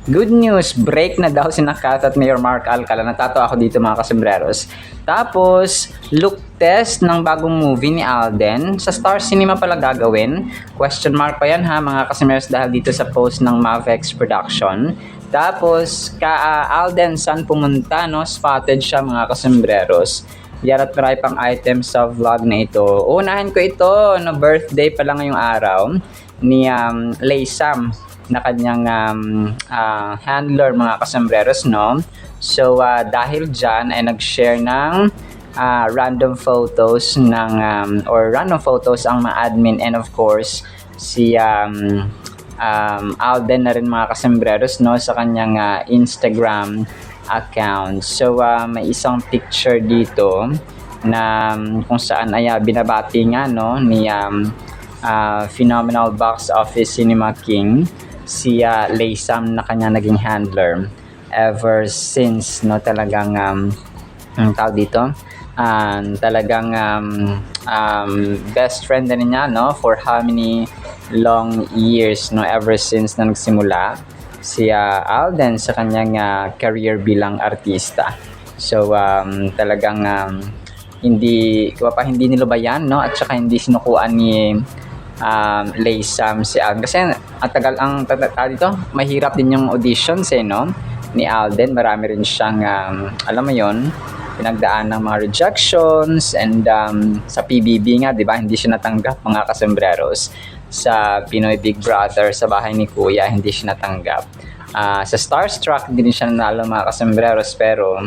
Good news, break na daw si Kat at Mayor Mark Alcala. Natatawa ako dito mga kasembreros. Tapos, look test ng bagong movie ni Alden. Sa Star Cinema pala gagawin. Question mark pa yan ha mga kasembreros dahil dito sa post ng Mavex Production. Tapos, Alden saan pumunta, no? Spotted siya mga kasembreros. Yan at marami pang items sa vlog na ito. Unahin ko ito, no, birthday pa lang ngayong araw ni Laysam na kanyang handler mga kasembreros, no? So, dahil dyan ay nag-share ng random photos ng or random photos ang mga admin and of course si Alden na rin mga kasembreros, no, sa kanyang Instagram account. So, may isang picture dito na kung saan ay binabati nga, no, ni Phenomenal Box Office Cinema King si Laysam na kanya naging handler ever since, no, talagang tawag dito talagang best friend na niya, no, for how many long years, no, ever since na nagsimula si Alden sa kanyang career bilang artista. So talagang hindi nilubayan, no, at saka hindi sinukuan ni Laysam si Alden kasi ang tagal dito, mahirap din yung auditions no, ni Alden. Marami rin siyang alam mo yon, pinagdaan ng mga rejections and sa PBB nga, di ba, hindi siya natanggap mga kasembreros. Sa Pinoy Big Brother sa bahay ni Kuya, hindi siya natanggap. Sa Starstruck din siya nanalo mga kasembreros, pero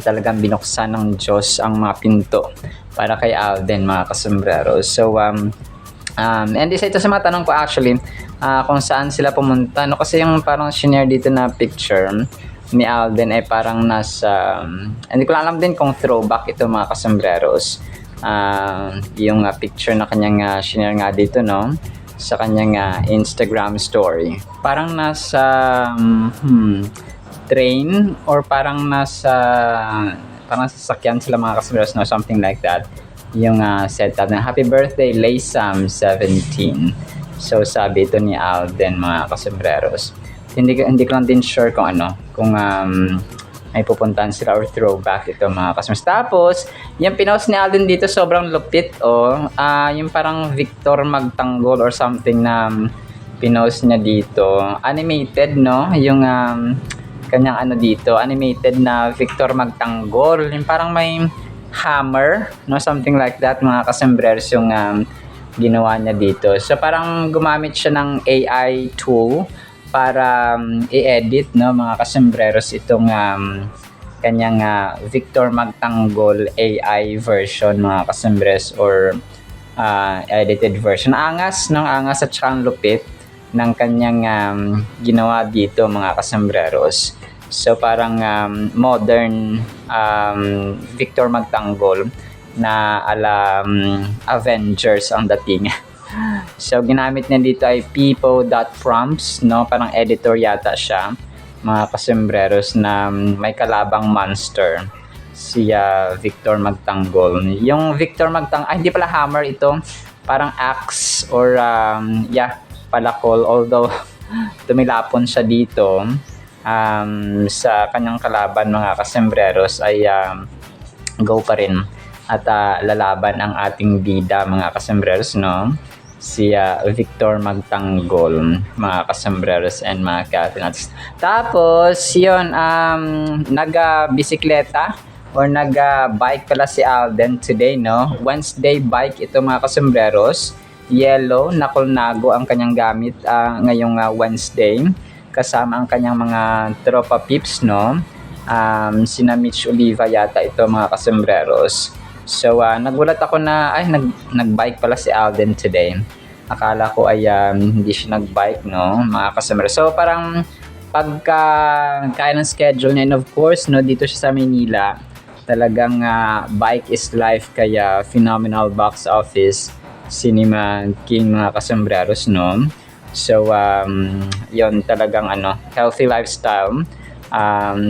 talagang binuksan ng Diyos ang mga pinto para kay Alden mga kasembreros. So and isa ito sa mga tanong ko actually, kung saan sila pumunta, no, kasi yung parang shinare dito na picture ni Alden ay parang nasa hindi ko alam din kung throwback ito mga kasembreros, yung picture na kanyang shinare nga dito, no, sa kanyang Instagram story. Parang nasa train or parang parang sasakyan sila mga kasembreros, no, something like that yung setup na Happy Birthday Laysam 17. So sabi ito ni Alden mga kasembreros. Hindi ko lang din sure kung may pupuntahan sila or throwback ito mga kasembreros. Tapos yung pinost ni Alden dito sobrang lupit, yung parang Victor Magtanggol or something na pinost niya dito. Animated, no, yung kanyang dito, animated na Victor Magtanggol, yung parang may hammer, no, something like that mga kasembreros yung ginawa niya dito. So parang gumamit siya ng AI tool para i-edit, no, mga kasembreros itong kanyang Victor Magtanggol AI version mga kasembreros or edited version. Angas at saka ang lupit ng kanyang ginawa dito mga kasembreros. So parang modern Victor Magtanggol na Avengers ang dating. So ginamit niya dito ay people.prompts, no, parang editor yata siya mga kasembreros na may kalabang monster si Victor Magtanggol. Yung Victor Magtanggol, hindi pala hammer ito, parang axe or palakol, although tumilapon siya dito sa kanyang kalaban mga kasembreros ay go pa rin at lalaban ang ating bida mga kasembreros, no, si Victor Magtanggol mga kasembreros and mga katinats. Tapos yun, nag-bisikleta or nag-bike pala si Alden today, no. Wednesday bike ito mga kasembreros. Yellow na Colnago ang kanyang gamit ngayong Wednesday, kasama ang kanyang mga tropa pips, no. Sina Mitch Oliva yata ito mga kasembreros. So nagulat ako na nag-bike pala si Alden today. Akala ko ay hindi siya nag-bike, no, mga kasembreros. So parang pagka kaya ng schedule niya, and of course, no, dito siya sa Manila, talagang bike is life kaya Phenomenal Box Office Cinema King mga kasembreros, no. So yon talagang healthy lifestyle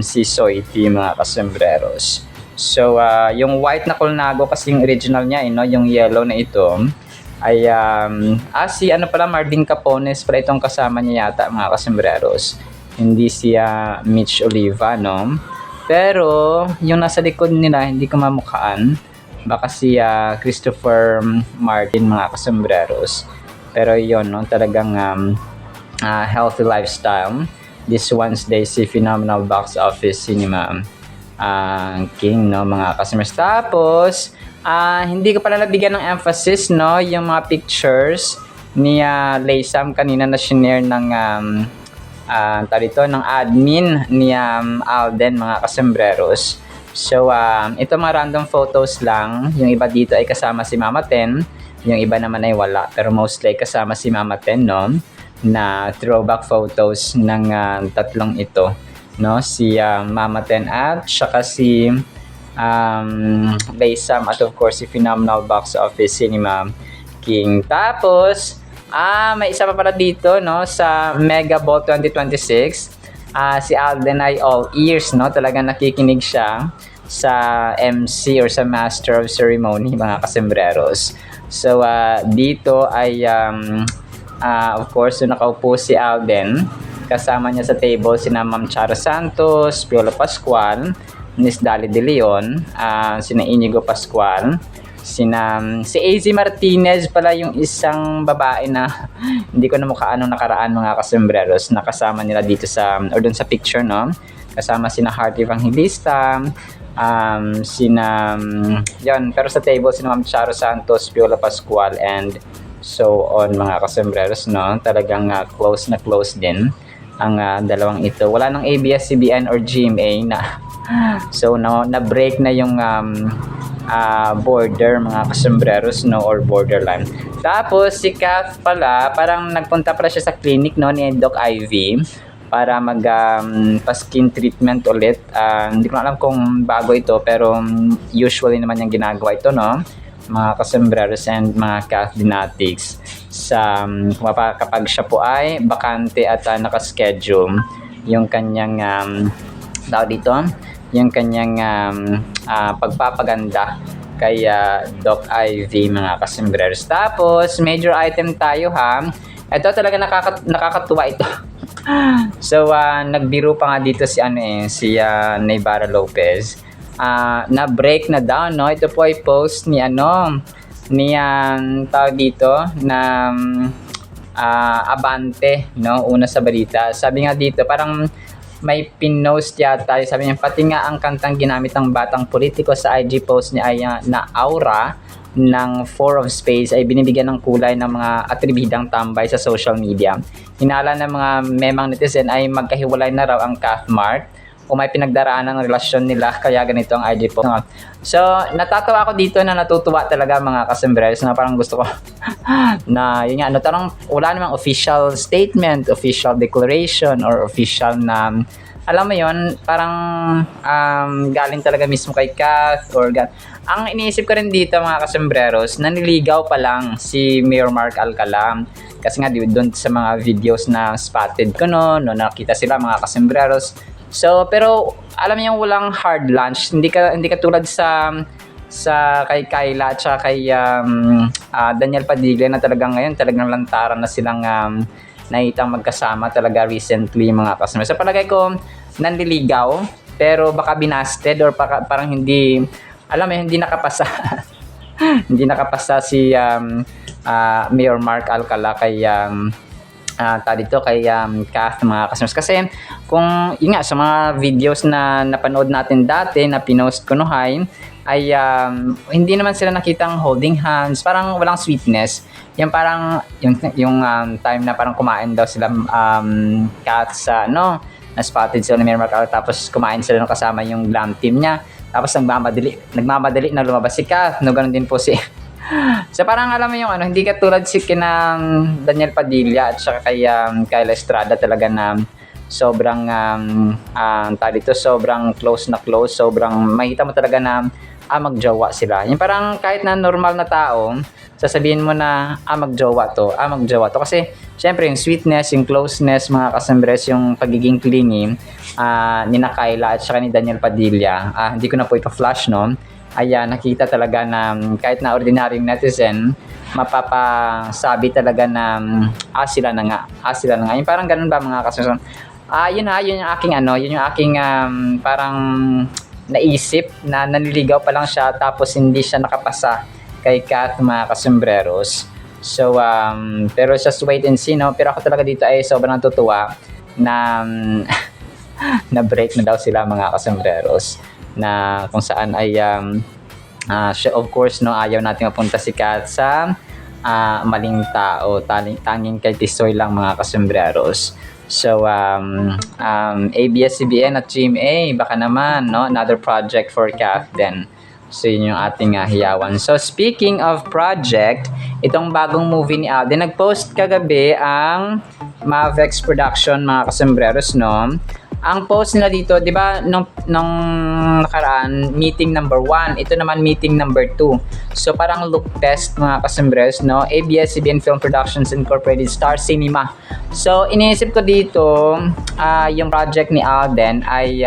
si Soiti mga kasembreros. So yung white na Colnago kasi yung original niya, no, yung yellow na ito ay si pala Marvin Capones pala itong kasama niya yata mga kasembreros. hindi si Mitch Oliva, no? Pero yung nasa likod nila hindi ko mamukhaan. Baka si Christopher Martin, mga kasombreros. Pero yon, no, talagang healthy lifestyle. This Wednesday si Phenomenal Box Office Cinema King, no, mga customers. Tapos hindi ko pala nabigyan ng emphasis, no, yung mga pictures ni Laysam kanina na shinare ng ng admin ni Alden, mga kasombreros. So ito mga random photos lang. Yung iba dito ay kasama si Mama Ten, yung iba naman ay wala, pero mostly kasama si Mama Ten, no, na throwback photos ng tatlong ito, no, si Mama Ten at saka si Laysam at of course si Phenomenal Box Office Cinema King. Tapos may isa pa pala dito, no, sa Mega Ball 2026. Si Alden ay all ears, no, talagang nakikinig siya sa MC or sa Master of Ceremony, mga kasombreros. So dito ay of course nakaupo si Alden, kasama niya sa table sina Ma'am Charo Santos, Piolo Pascual, Miss Dali De Leon, sina Inigo Pascual, si AZ Martinez pala, yung isang babae na hindi ko na mukhaan nung nakaraan, mga kasombreros, nakasama nila dito sa or dun sa picture, no, kasama sina Heart Evangelista, yon, pero sa table sina Ma'am Charo Santos, Piolo Pascual, and so on, mga kasombreros, no, talagang close na close din ang dalawang ito. Wala nang ABS-CBN or GMA na so na-break na yung border, mga kasombreros, no, or borderline. Tapos si Kath pala, parang nagpunta pala siya sa clinic, no, ni Doc Ivy para mag pa-skin treatment ulit. Hindi ko alam kung bago ito, pero usually naman yung ginagawa ito, no, mga kasombreros and mga Kath Dinatics, sa kapag siya po ay bakante at nakaschedule yung kanyang yung kanyang pagpapaganda kay Doc Ivy, mga kasombreros. Tapos major item tayo, ito talaga nakakatuwa ito. So nagbiro pa nga dito si si Naybara Lopez, na break na daw, no. Ito po ay post ni ni tawag dito na Abante, no, una sa balita. Sabi nga dito, parang may pinost yata, sabi niya, pati nga ang kantang ginamit ng batang politiko sa IG post niya ay na Aura ng 4 of Space ay binibigyan ng kulay ng mga atribidang tambay sa social media. Hinala ng mga memang netizen ay magkahiwalay na raw ang Kath Mart o may pinagdaraan ng relasyon nila, kaya ganito ang IG post. So natatawa ako dito, na natutuwa talaga, mga kasombreros, na parang gusto ko na yun nga, tarang wala namang official statement, official declaration, or official na, alam mo yun, parang galing talaga mismo kay Kath or ang iniisip ko rin dito, mga kasombreros, naniligaw pa lang si Mayor Mark Alcala, kasi nga doon sa mga videos na spotted ko, no nakita sila, mga kasombreros. So pero alam niyo, walang hard lunch, hindi ka tulad sa kay Kyla at kay Daniel Padilla, na talagang ngayon talagang lantaran na silang nakitang magkasama talaga recently, mga customers. Sa palagay ko nanliligaw, pero baka binasted or parang hindi, alam mo, hindi nakapasa hindi nakapasa si Mayor Mark Alcala kay kay Kath, mga customers. Kasi kung yun nga, sa mga videos na napanood natin dati na pinost ko nohay, ay hindi naman sila nakitang holding hands, parang walang sweetness. Yan parang yung time na parang kumain daw sila Kath sa na spotted sila ni Mayor Mark Alcala, tapos kumain sila kasama yung glam team niya, tapos nagmamadali na lumabas si Kath, no, ganun din po si so parang alam mo yung hindi ka tulad si kinang Daniel Padilla at saka kay Kyla Estrada, talaga na sobrang sobrang close na close, sobrang makita mo talaga na magjowa sila. Yung parang kahit na normal na tao, sasabihin mo na magjowa to kasi syempre yung sweetness, yung closeness, mga kasombres, yung pagiging clingy ni na Kyla at saka ni Daniel Padilla, hindi ko na po ipa-flash, no. Ayan, nakita talaga na kahit na ordinaryong netizen, mapapasabi talaga na sila na nga. Yung parang ganun ba, mga kasunod. Yun yung aking ano, yun yung aking parang naisip na nanliligaw pa lang siya tapos hindi siya nakapasa kay Kath, mga kasembreros. So, pero just wait and see, no? Pero ako talaga dito ay sobrang natutuwa na na-break na daw sila, mga kasembreros, na kung saan ay siya, of course, no, ayaw natin mapunta si Kath sa maling tao, tanging kay Tisoy lang, mga kasembreros. So, ABS-CBN at GMA, baka naman, no, another project for Kath din. So, yun yung ating hiyawan. So, speaking of project, itong bagong movie ni Alden, nag-post kagabi ang Mavex Production, mga kasembreros, no? Ang post nila dito, di ba, nung nakaraan, meeting number 1. Ito naman, meeting number 2. So, parang look test, mga kasembreros, no? ABS-CBN Film Productions Incorporated, Star Cinema. So, iniisip ko dito, yung project ni Alden ay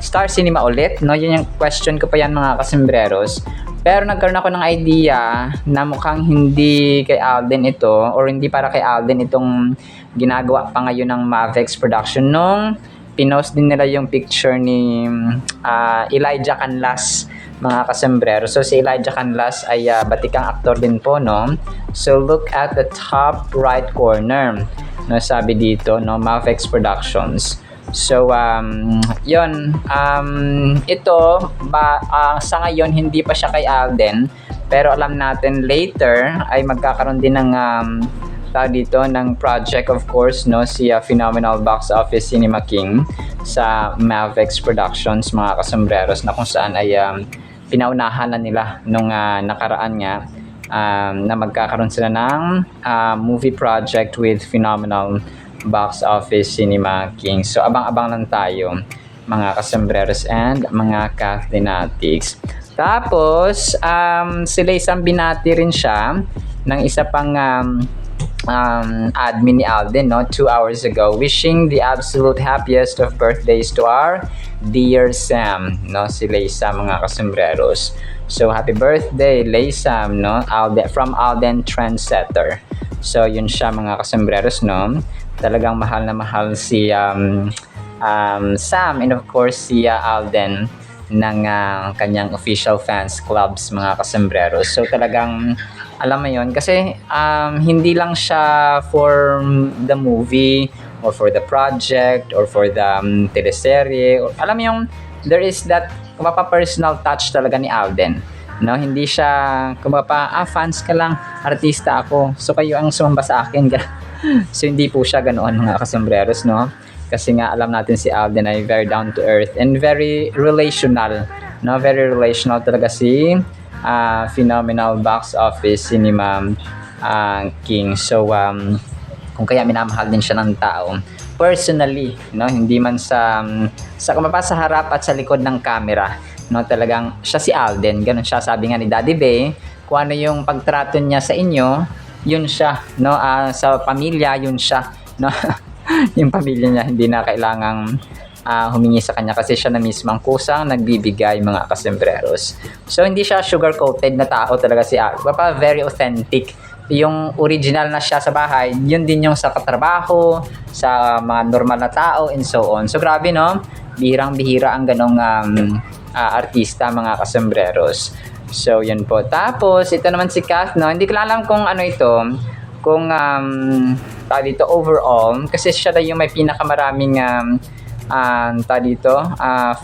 Star Cinema ulit, no? Yun yung question ko pa yan, mga kasembreros. Pero nagkaroon ako ng idea na mukhang hindi kay Alden ito, or hindi para kay Alden itong ginagawa pa ngayon ng Mavex Production. Nung pinost din nila yung picture ni Elijah Canlas, mga kasembrero. So si Elijah Canlas ay batikang aktor din po, no? So look at the top right corner, no, sabi dito, no, Mavex Productions. So yun, ito sa ngayon hindi pa siya kay Alden, pero alam natin later ay magkakaroon din ng dito ng project, of course, no, si Phenomenal Box Office Cinema King sa Mavex Productions, mga kasombreros, na kung saan ay pinaunahan na nila nung nakaraan nga na magkakaroon sila ng movie project with Phenomenal Box Office Cinema King. So abang-abang lang tayo, mga kasombreros and mga Kathnatics. Tapos sila isang binati rin siya ng isa pang admin ni Alden, no, 2 hours ago, wishing the absolute happiest of birthdays to our dear Sam, no, si Leisa, mga kasombreros. So happy birthday Leisam, no, Alden, from Alden Trendsetter. So yun siya, mga kasombreros, no. Talagang mahal na mahal si Sam, and of course si Alden ng kanyang official fans clubs, mga kasombreros. So talagang alam mo yun, kasi hindi lang siya for the movie or for the project or for the teleserye. Alam mo yung there is that personal touch talaga ni Alden, no? Hindi siya fans ka lang, artista ako, so kayo ang sumamba sa akin. So hindi po siya ganoon, mga kasombreros, no? Kasi nga alam natin si Alden ay very down to earth and very relational, no? Very relational talaga si Phenomenal Box Office Cinema King. So kung kaya minamahal din siya ng tao personally, no, hindi man sa harap at sa likod ng camera, no, talagang siya si Alden, ganun siya. Sabi nga ni Daddy Bay, kung ano yung pagtrato niya sa inyo, yun siya, no, sa pamilya, yun siya, no. Yung pamilya niya hindi na kailangang humingi sa kanya kasi siya na mismo ang kusang nagbibigay, mga kasombreros. So hindi siya sugar-coated na tao talaga si Alden. Very authentic. Yung original na siya sa bahay, yun din yung sa katrabaho, sa mga normal na tao, and so on. So grabe, no? Bihirang-bihira ang ganong artista, mga kasombreros. So yun po. Tapos ito naman si Kath, no? Hindi ko alam kung ano ito, kung dito overall, kasi siya na yung may pinakamaraming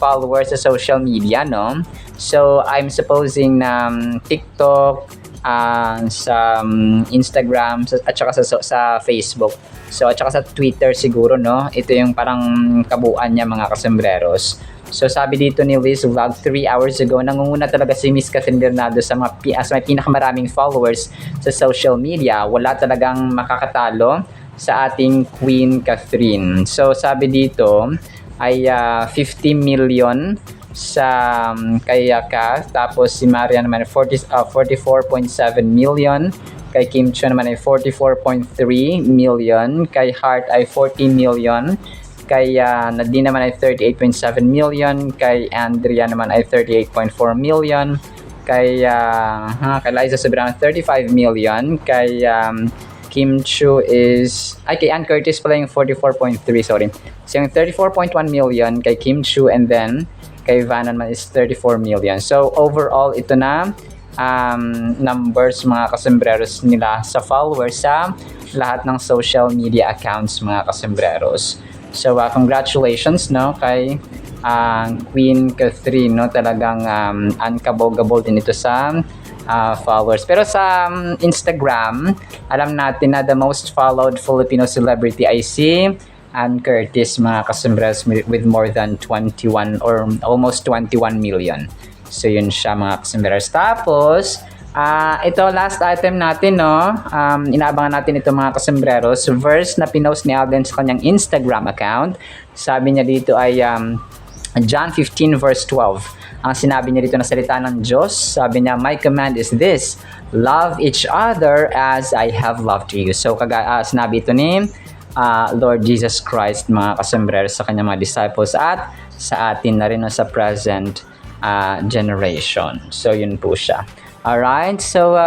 followers sa social media, no? So I'm supposing na TikTok, sa Instagram, at saka sa Facebook, so at saka sa Twitter siguro, no? Ito yung parang kabuuan niya, mga kasombreros. So sabi dito ni Liz Vlog, 3 hours ago, nangunguna talaga si Miss Catherine Bernardo sa may pinakamaraming followers sa social media. Wala talagang makakatalo sa ating Queen Catherine. So sabi dito ay 50 million sa kay Kath, tapos si Maria naman 44.7 million, kay Kim Chiu naman ay 44.3 million, kay Heart ay 14 million, kay Nadine naman ay 38.7 million, kay Andrea naman ay 38.4 million, kay Liza Sobrano 35 million, kay Kim Chu is, ay kay Ann Curtis pala yung 44.3, sorry. So yung 34.1 million kay Kim Chu, and then kay Vanna naman is 34 million. So overall, ito na numbers mga kasembreros nila sa followers sa lahat ng social media accounts mga kasembreros. So congratulations no kay Queen Catherine, no, talagang unkabogable din ito sa followers. Pero sa Instagram, alam natin na the most followed Filipino celebrity ay si Ann Curtis mga kasembreros, with more than 21 or almost 21 million. So yun siya mga kasembreros. Tapos ito last item natin, no, inaabangan natin ito mga kasembreros, verse na pinost ni Alden sa kanyang Instagram account. Sabi niya dito ay John 15 verse 12. Ang sinabi niya dito na salita ng Diyos, sabi niya, my command is this, love each other as I have loved you. So sinabi ito ni Lord Jesus Christ mga kasembreros sa kanyang mga disciples at sa atin na rin, no, sa present generation. So yun po siya. Alright, so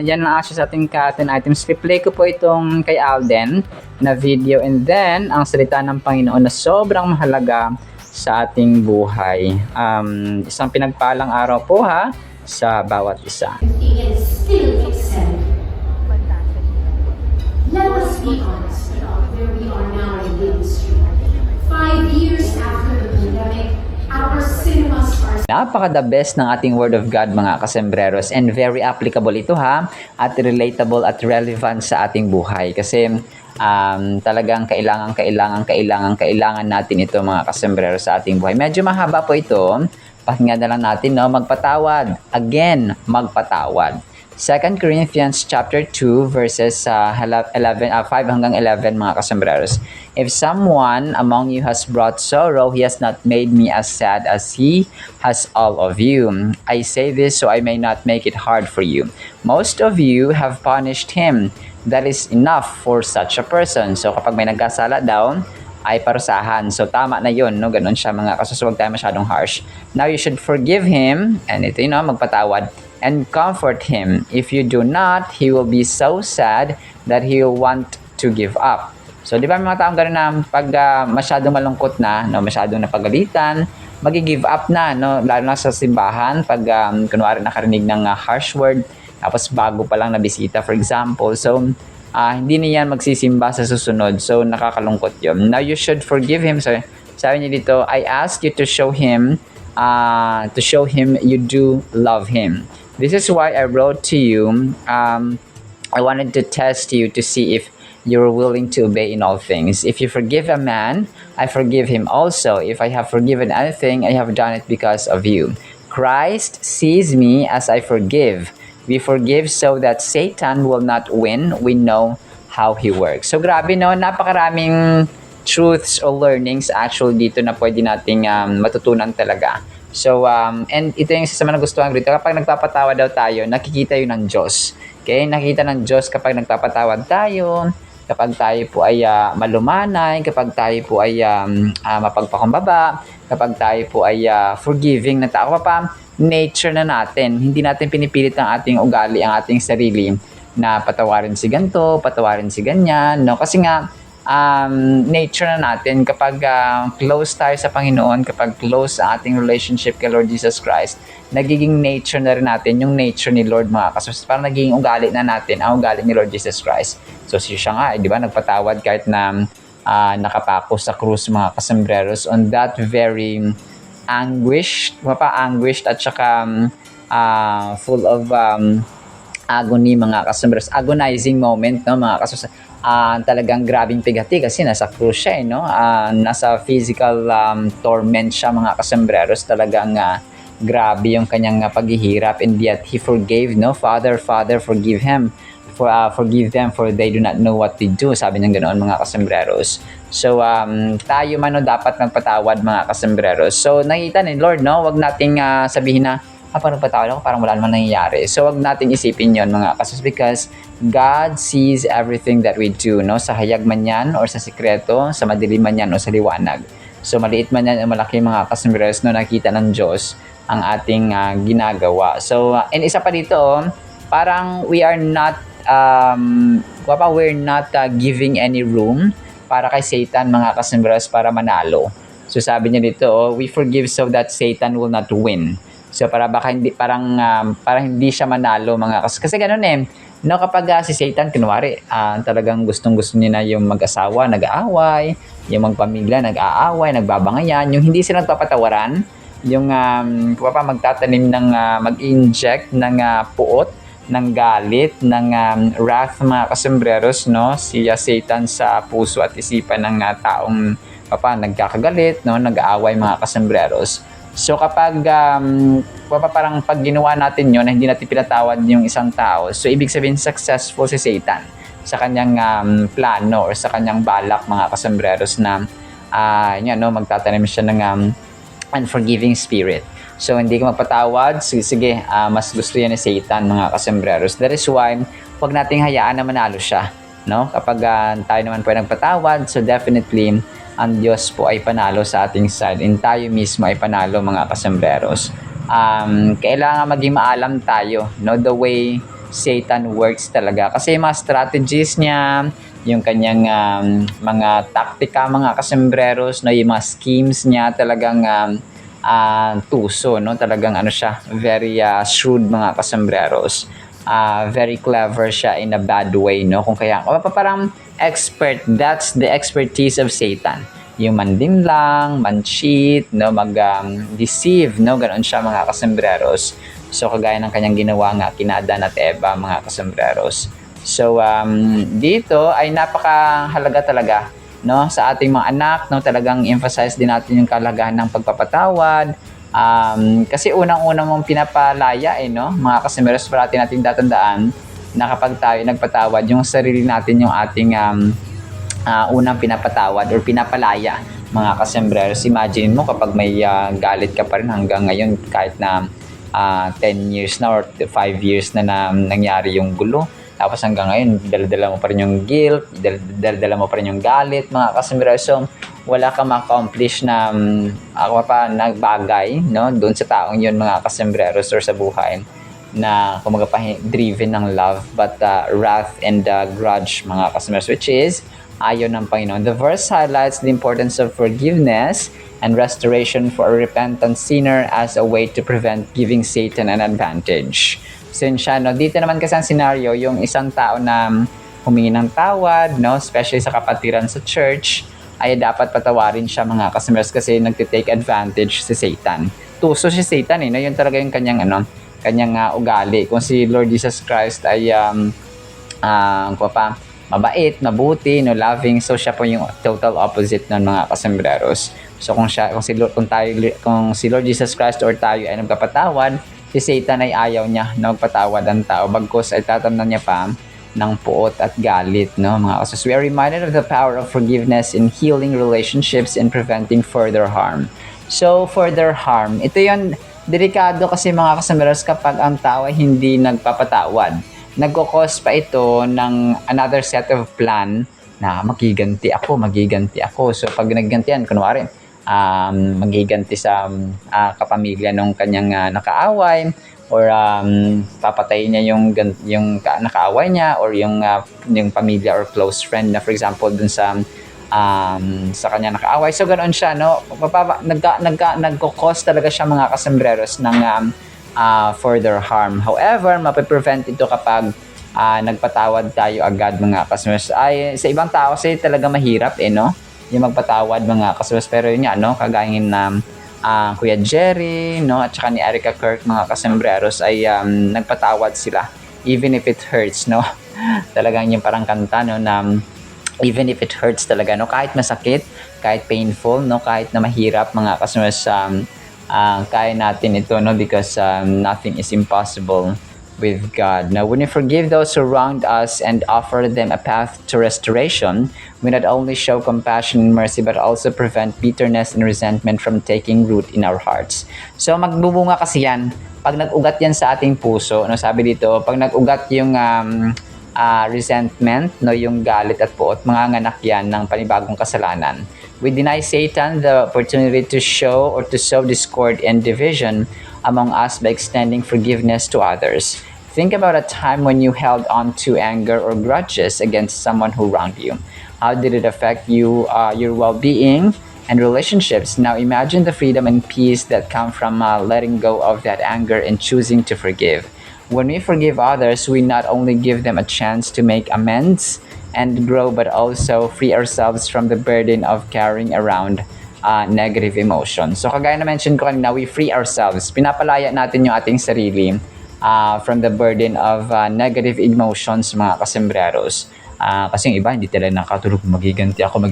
yan lang actually sa ating ka-10 items. Replay ko po itong kay Alden na video, and then ang salita ng Panginoon na sobrang mahalaga sa ating buhay. Isang pinagpalang araw po ha sa bawat isa. Let us be honest about where we are now in ministry. 5 years after the pandemic, our cinemas are Napaka-the best ng ating Word of God mga kasembreros, and very applicable ito ha, at relatable at relevant sa ating buhay kasi talagang kailangan natin ito mga kasembreros sa ating buhay. Medyo mahaba po ito, pakinggan na lang natin, no? Magpatawad, again, magpatawad. 2 Corinthians chapter 2 verses 5 hanggang 11 mga kasembreros. If someone among you has brought sorrow, he has not made me as sad as he has all of you. I say this so I may not make it hard for you. Most of you have punished him. That is enough for such a person. So kapag may nagkasala daw, ay parusahan. So tama na yun, no? Ganun siya mga kasus, huwag tayo masyadong harsh. Now you should forgive him, and ito yun, no? Magpatawad, and comfort him. If you do not, he will be so sad that he will want to give up. So di ba may mga taong ganun na pag masyadong malungkot na, no? Masyadong napagalitan, magi-give up na, no? Lalo na sa simbahan, pag kunwari nakarinig ng harsh word, tapos bago pa lang na bisita, for example. So, hindi na yan magsisimba sa susunod. So, nakakalungkot yun. Now, you should forgive him. So, sabi niya dito, I ask you to show him you do love him. This is why I wrote to you. I wanted to test you to see if you're willing to obey in all things. If you forgive a man, I forgive him also. If I have forgiven anything, I have done it because of you. Christ sees me as I forgive. We forgive so that Satan will not win. We know how he works. So grabe no, napakaraming truths or learnings actually dito na pwede nating matutunan talaga. So and ito yung isa sa mga nagustuhan dito, kapag nagpapatawa daw tayo, nakikita yun ng Diyos. Okay? Nakikita ng Diyos kapag nagpapatawad tayo, kapag tayo po ay malumanay, kapag tayo po ay mapagpakumbaba, kapag tayo po ay forgiving na tao pa, nature na natin. Hindi natin pinipilit ang ating ugali, ang ating sarili na patawarin si ganito, patawarin si ganyan, no? Kasi nga nature na natin kapag close tayo sa Panginoon, kapag close ang ating relationship kay Lord Jesus Christ, nagiging nature na rin natin yung nature ni Lord mga kasus. Parang nagiging ugali na natin ang ugali ni Lord Jesus Christ. So siya nga, di ba, nagpatawad kahit na nakapako sa krus mga kasembreros on that very anguished at saka full of agony mga kasembreros, agonizing moment, no mga kasus. Talagang grabing pigati kasi nasa krus siya, no? Nasa physical torment siya mga kasembreros. Talagang grabe yung kanyang paghihirap, and yet he forgave, no? Father, forgive him. Forgive them for they do not know what they do. Sabi niya ganoon mga kasembreros. So tayo man no, dapat magpatawad mga kasembreros. So nakita ni Lord, no, wag nating sabihin na parang patawad ako, parang wala naman nangyayari. So wag nating isipin yon mga kasus, because God sees everything that we do, no, sa hayag man yan or sa sikreto, sa madilim man yan o sa liwanag. So maliit man yan o malaki mga kasembreros, no, nakita ng Diyos ang ating ginagawa. So and isa pa dito, parang we are not we're not giving any room para kay Satan, mga kasembreros, para manalo. So sabi niya dito, we forgive so that Satan will not win. So para baka hindi para hindi siya manalo, mga kasi ganoon no, kapag si Satan kunwari talagang gustong-gusto niya na yung mag-asawa nag-aaway, yung magpamilya nag-aaway, nagbabangayan, yung hindi sila nagpapatawaran, yung magtatanim ng mag-inject ng puot, ng galit, ng wrath, mga kasembreros, no, si Satan sa puso at isipan ng taong nagkakagalit, no, nag-aaway, mga kasembreros. So kapag parang pag ginawa natin yun na hindi natin pinatawad yung isang tao, so ibig sabihin successful si Satan sa kanyang plano or sa kanyang balak, mga kasembreros, na magtatanim siya ng unforgiving spirit. So hindi ka magpatawad, sige, mas gusto yan ni Satan, mga kasembreros. That is why huwag nating hayaan na manalo siya, no? Kapag tayo naman po ay nagpatawad, so definitely ang Diyos po ay panalo sa ating side and tayo mismo ay panalo, mga kasembreros. Kailangan maging maalam tayo, no, the way Satan works talaga, kasi yung mga strategies niya, yung kanyang mga taktika, mga kasembreros, no, yung mga schemes niya talagang tuso, no, talagang siya, very shrewd, mga kasembreros. Very clever siya in a bad way, no, kung kaya parang expert, that's the expertise of Satan, yung mandinlang, man-cheat, no, mag-deceive, no, ganoon siya, mga kasembreros. So kagaya ng kanyang ginawa nga kina Adan at Eva, mga kasembreros. So dito ay napakahalaga talaga, no, sa ating mga anak, no, talagang emphasize din natin yung kalagahan ng pagpapatawad. Kasi unang-una mong pinapalaya, no, mga kasembreros, parati natin tatandaan na kapag tayo nagpatawad, yung sarili natin yung ating unang pinapatawad or pinapalaya, mga kasembreros. Imagine mo kapag may galit ka pa rin hanggang ngayon, kahit na 10 years na or 5 years na nangyari yung gulo, tapos hanggang ngayon dala-dala mo pa rin yung guilt, dala-dala mo pa rin yung galit, mga kasembreros. So wala kang ma-accomplish na nagbagay, no, doon sa taong yun, mga kasembreros, or sa buhay na kumaga driven ng love but wrath and grudge, mga kasembreros, which is ayaw ng Panginoon. The verse highlights the importance of forgiveness and restoration for a repentant sinner as a way to prevent giving Satan an advantage. Siya, no, dito naman kasi ang scenario, yung isang tao na humingi ng tawad, no, especially sa kapatiran sa church, ay dapat patawarin siya, mga kasembreros, kasi nagtitake advantage si Satan. Tuso si Satan, no, yun talaga yung kanyang ugali. Kung si Lord Jesus Christ ay mabait, mabuti, no, loving, so siya po yung total opposite ng, mga kasembreros. So kung si Lord Jesus Christ or tayo ay nagpapatawad, si Satan ay ayaw niya na magpatawad ang tao, bagkus ay tatamnan niya pa ng puot at galit, no, mga kasembreros. We are reminded of the power of forgiveness in healing relationships and preventing further harm. So further harm, ito yung delikado kasi, mga kasembreros, kapag ang tao ay hindi nagpapatawad. Nagkukos pa ito ng another set of plan na magiganti ako. So pag naggantian, kunwari, magiganti sa kapamilya ng kanyang nakaaway, or papatayin niya yung nakaaway niya, or yung pamilya or close friend na, for example, dun sa kanya nakaaway. So ganoon siya, no, nagko-cause talaga siya, mga kasembreros, ng further harm. However, mapiprevent ito kapag nagpatawad tayo agad, mga kasembreros. Ay sa ibang tao kasi talaga mahirap, no, yung magpatawad, mga kasembreros. Pero yun nga, no, kagayin na Kuya Jerry, no, at saka ni Erica Kirk, mga kasembreros, ay nagpatawad sila even if it hurts, no. Talagang yung parang kanta, no, na even if it hurts talaga, no, kahit masakit, kahit painful, no, kahit na mahirap, mga kasembreros, kaya natin ito, no, because nothing is impossible with God. Now, when we forgive those who wronged us and offer them a path to restoration, we not only show compassion and mercy but also prevent bitterness and resentment from taking root in our hearts. So magbubunga kasi yan pag nag-ugat yan sa ating puso, no, sabi dito, pag nag-ugat yung resentment, no, yung galit at puot, manganganak yan ng panibagong kasalanan. We deny Satan the opportunity to show or to sow discord and division among us by extending forgiveness to others. Think about a time when you held on to anger or grudges against someone who wronged you. How did it affect you, your well-being, and relationships? Now imagine the freedom and peace that come from letting go of that anger and choosing to forgive. When we forgive others, we not only give them a chance to make amends and grow, but also free ourselves from the burden of carrying around negative emotions. So kagaya na mention ko kanina, we free ourselves. Pinapalaya natin yung ating sarili from the burden of negative emotions, mga kasembreros. Kasi yung iba, hindi talaga nakatulog, magiganti ako.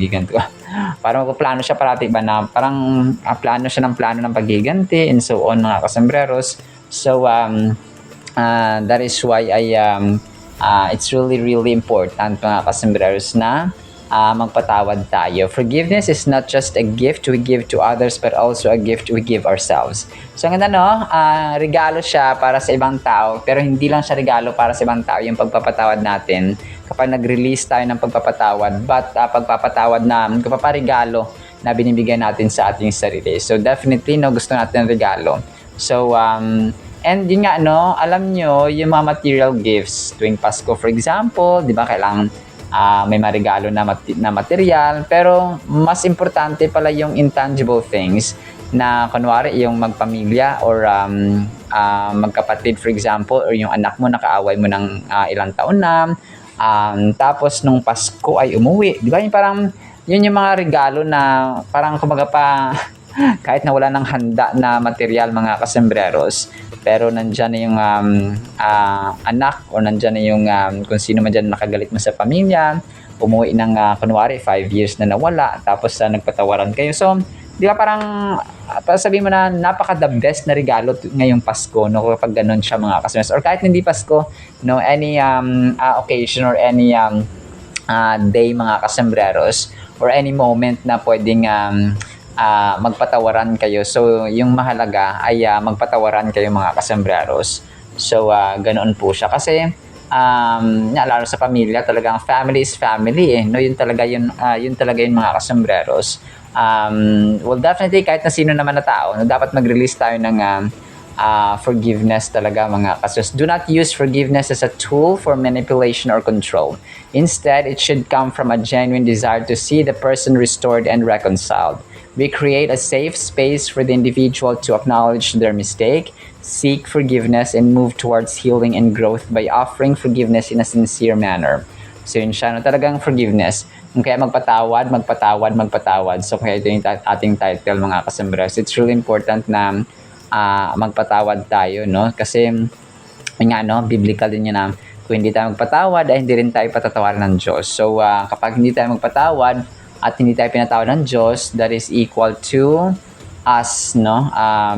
Parang magpaplano siya parati ba na parang plano siya ng plano ng pagiganti and so on, mga kasembreros. So, that is why it's really important, mga kasembreros, na magpatawad tayo. Forgiveness is not just a gift we give to others, but also a gift we give ourselves. So, ang ganda, no? Regalo siya para sa ibang tao, pero hindi lang siya regalo para sa ibang tao yung pagpapatawad natin kapag nag-release tayo ng pagpapatawad, but pagpapatawad na kapaparigalo na binibigay natin sa ating sarili. So, definitely, no, gusto natin ng regalo. So, and yun nga, no, alam nyo, yung mga material gifts, tuwing Pasko, for example, di ba, kailangan may marigalo na material, pero mas importante pala yung intangible things na kunwari yung magpamilya or magkapatid, for example, or yung anak mo nakaaway mo ng ilang taon na, tapos nung Pasko ay umuwi, di ba, yung parang yun yung mga regalo na parang kumaga pa kahit na wala ng handa na material, mga kasembreros, pero nandyan na yung anak o nandyan na yung kung sino man dyan nakagalit mo sa pamilya, umuwi ng kunwari 5 years na nawala, tapos nagpatawaran kayo. So, di ba parang sabihin mo na napaka the best na regalo ngayong Pasko, no, kapag ganun siya, mga kasembreros. Or kahit hindi Pasko, no, any occasion or any day, mga kasembreros, or any moment na pwedeng magpatawaran kayo. So, yung mahalaga ay magpatawaran kayo, mga kasembreros. So, ganoon po siya. Kasi, lalo sa pamilya, talagang family is family, eh. No, yun talaga yun, mga kasembreros. Well, definitely, kahit na sino naman na tao, no, dapat mag-release tayo ng forgiveness talaga, mga kasembreros. Do not use forgiveness as a tool for manipulation or control. Instead, it should come from a genuine desire to see the person restored and reconciled. We create a safe space for the individual to acknowledge their mistake, seek forgiveness, and move towards healing and growth by offering forgiveness in a sincere manner. So yun siya, no? Talagang forgiveness. Kaya magpatawad. So kaya ito yung ating title, mga kasembreros. It's really important na magpatawad tayo, no? Kasi nga, no, biblical din yun na kung hindi tayo magpatawad, ay hindi rin tayo patatawaran ng Diyos. So kapag hindi tayo magpatawad at hindi tayo pinatawad ng Diyos, that is equal to us, no,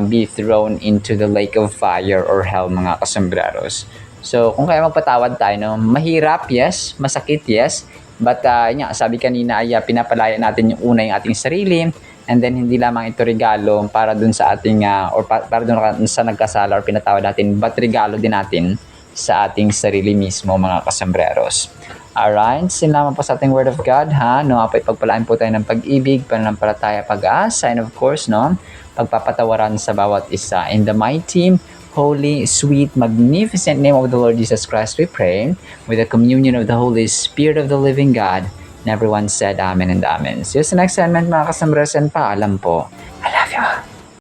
be thrown into the lake of fire or hell, mga kasembreros. So, kung kaya magpatawad tayo, no, mahirap, yes, masakit, yes, but sabi kanina ay pinapalaya natin yung una yung ating sarili, and then hindi lamang ito regalo para dun sa ating, or para dun sa nagkasala or pinatawad natin, but regalo din natin sa ating sarili mismo, mga kasembreros. Alright, sinama po sa ating Word of God, ha? No, pagpalaan po tayo ng pag-ibig, pananampalataya, pag-asa, and of course, no, pagpapatawaran sa bawat isa. In the mighty, holy, sweet, magnificent name of the Lord Jesus Christ, we pray, with the communion of the Holy Spirit of the living God, and everyone said Amen and Amen. See you sa next segment, mga kasembreros, and paalam po. I love you.